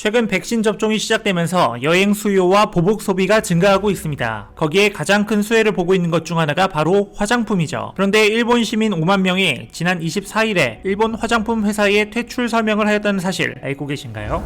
최근 백신 접종이 시작되면서 여행 수요와 보복 소비가 증가하고 있습니다. 거기에 가장 큰 수혜를 보고 있는 것 중 하나가 바로 화장품이죠. 그런데 일본 시민 5만 명이 지난 24일에 일본 화장품 회사에 퇴출 설명을 하였다는 사실 알고 계신가요?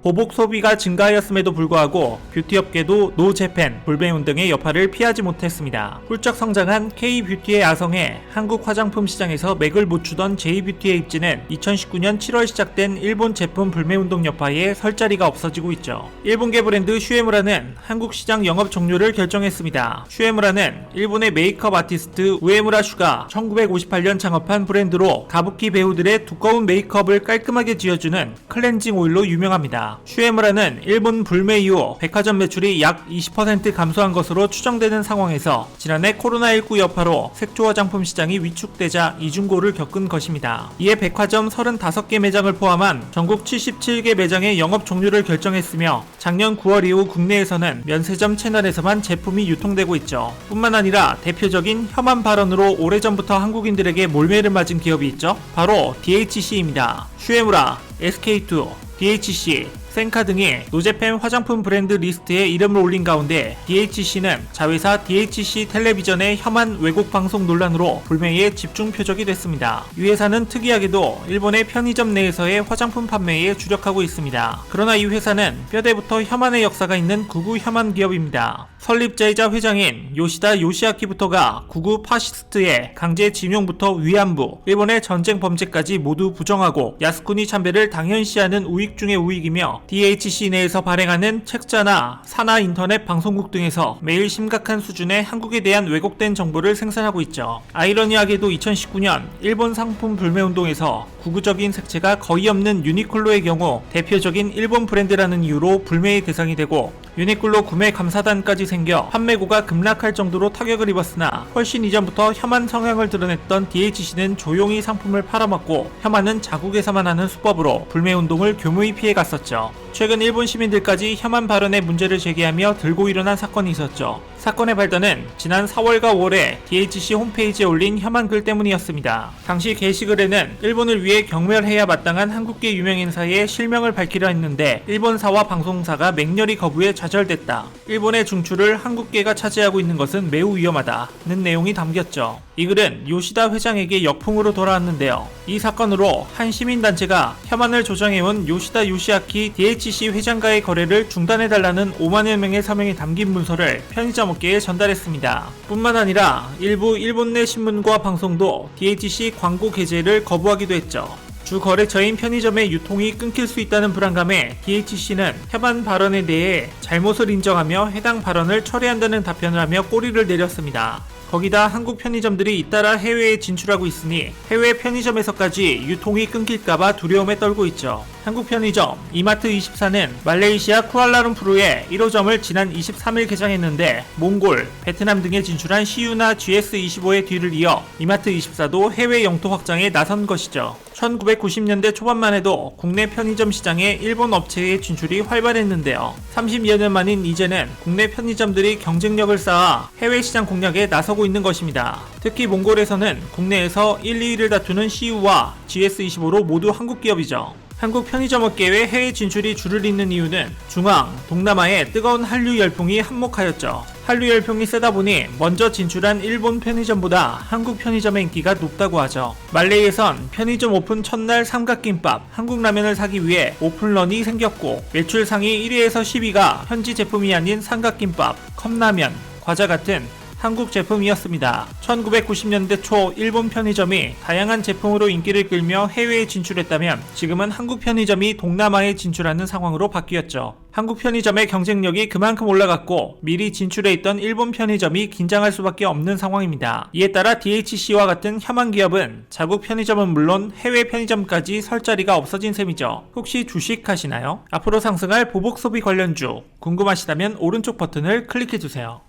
보복 소비가 증가하였음에도 불구하고 뷰티업계도 노재팬, 불매운 등의 여파를 피하지 못했습니다. 훌쩍 성장한 K뷰티의 아성에 한국 화장품 시장에서 맥을 못 추던 J뷰티의 입지는 2019년 7월 시작된 일본 제품 불매운동 여파에 설 자리가 없어지고 있죠. 일본계 브랜드 슈에무라는 한국 시장 영업 종료를 결정했습니다. 슈에무라는 일본의 메이크업 아티스트 우에무라 슈가 1958년 창업한 브랜드로 가부키 배우들의 두꺼운 메이크업을 깔끔하게 지어주는 클렌징 오일로 유명합니다. 슈에무라는 일본 불매 이후 백화점 매출이 약 20% 감소한 것으로 추정되는 상황에서 지난해 코로나19 여파로 색조 화장품 시장이 위축되자 이중고를 겪은 것입니다. 이에 백화점 35개 매장을 포함한 전국 77개 매장의 영업 종료를 결정했으며 작년 9월 이후 국내에서는 면세점 채널에서만 제품이 유통되고 있죠. 뿐만 아니라 대표적인 혐한 발언으로 오래전부터 한국인들에게 몰매를 맞은 기업이 있죠. 바로 DHC입니다. 슈에무라, SK2, DHC, 센카 등이 노재팬 화장품 브랜드 리스트에 이름을 올린 가운데 DHC는 자회사 DHC 텔레비전의 혐한 왜곡 방송 논란으로 불매의 집중 표적이 됐습니다. 이 회사는 특이하게도 일본의 편의점 내에서의 화장품 판매에 주력하고 있습니다. 그러나 이 회사는 뼈대부터 혐한의 역사가 있는 극우 혐한 기업입니다. 설립자이자 회장인 요시다 요시아키부터가 극우 파시스트의 강제 징용부터 위안부, 일본의 전쟁 범죄까지 모두 부정하고 야스쿠니 참배를 당연시하는 우익 중의 우익이며 DHC 내에서 발행하는 책자나 산하 인터넷 방송국 등에서 매일 심각한 수준의 한국에 대한 왜곡된 정보를 생산하고 있죠. 아이러니하게도 2019년 일본 상품 불매운동에서 구구적인 색채가 거의 없는 유니클로의 경우 대표적인 일본 브랜드라는 이유로 불매의 대상이 되고 유니클로 구매 감사단까지 생겨 판매고가 급락할 정도로 타격을 입었으나 훨씬 이전부터 혐한 성향을 드러냈던 DHC는 조용히 상품을 팔아먹고 혐한은 자국에서만 하는 수법으로 불매운동을 교묘히 피해갔었죠. 최근 일본 시민들까지 혐한 발언의 문제를 제기하며 들고 일어난 사건이 있었죠. 사건의 발단은 지난 4월과 5월에 DHC 홈페이지에 올린 혐한 글 때문이었습니다. 당시 게시글에는 일본을 위해 경멸해야 마땅한 한국계 유명인사의 실명을 밝히려 했는데 일본사와 방송사가 맹렬히 거부해 좌절됐다. 일본의 중추를 한국계가 차지하고 있는 것은 매우 위험하다는 내용이 담겼죠. 이 글은 요시다 회장에게 역풍으로 돌아왔는데요. 이 사건으로 한 시민단체가 혐한을 조장해온 요시다 요시아키 DHC 회장과의 거래를 중단해달라는 5만여 명의 서명이 담긴 문서를 편의점 업계에 전달했습니다. 뿐만 아니라 일부 일본 내 신문과 방송도 DHC 광고 게재를 거부하기도 했죠. 주 거래처인 편의점의 유통이 끊길 수 있다는 불안감에 DHC는 혐한 발언에 대해 잘못을 인정하며 해당 발언을 철회한다는 답변을 하며 꼬리를 내렸습니다. 거기다 한국 편의점들이 잇따라 해외에 진출하고 있으니 해외 편의점에서까지 유통이 끊길까봐 두려움에 떨고 있죠. 한국 편의점 이마트24는 말레이시아 쿠알라룸푸르에 1호점을 지난 23일 개장했는데 몽골, 베트남 등에 진출한 CU나 GS25의 뒤를 이어 이마트24도 해외 영토 확장에 나선 것이죠. 1990년대 초반만 해도 국내 편의점 시장에 일본 업체의 진출이 활발했는데요. 30여 년 만인 이제는 국내 편의점들이 경쟁력을 쌓아 해외 시장 공략에 나서고 있는 것입니다. 특히 몽골에서는 국내에서 1, 2위를 다투는 CU와 GS25로 모두 한국 기업이죠. 한국 편의점 업계의 해외 진출이 줄을 잇는 이유는 중앙, 동남아의 뜨거운 한류 열풍이 한몫하였죠. 한류 열풍이 세다 보니 먼저 진출한 일본 편의점보다 한국 편의점의 인기가 높다고 하죠. 말레이에선 편의점 오픈 첫날 삼각김밥, 한국 라면을 사기 위해 오픈런이 생겼고 매출 상위 1위에서 10위가 현지 제품이 아닌 삼각김밥, 컵라면, 과자 같은 한국 제품이었습니다. 1990년대 초 일본 편의점이 다양한 제품으로 인기를 끌며 해외에 진출했다면 지금은 한국 편의점이 동남아에 진출하는 상황으로 바뀌었죠. 한국 편의점의 경쟁력이 그만큼 올라갔고 미리 진출해 있던 일본 편의점이 긴장할 수밖에 없는 상황입니다. 이에 따라 DHC와 같은 혐한 기업은 자국 편의점은 물론 해외 편의점까지 설 자리가 없어진 셈이죠. 혹시 주식하시나요? 앞으로 상승할 보복 소비 관련주 궁금하시다면 오른쪽 버튼을 클릭해주세요.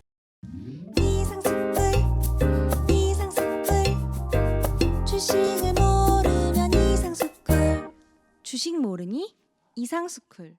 주식을 모르면 이상스쿨. 주식 모르니 이상스쿨.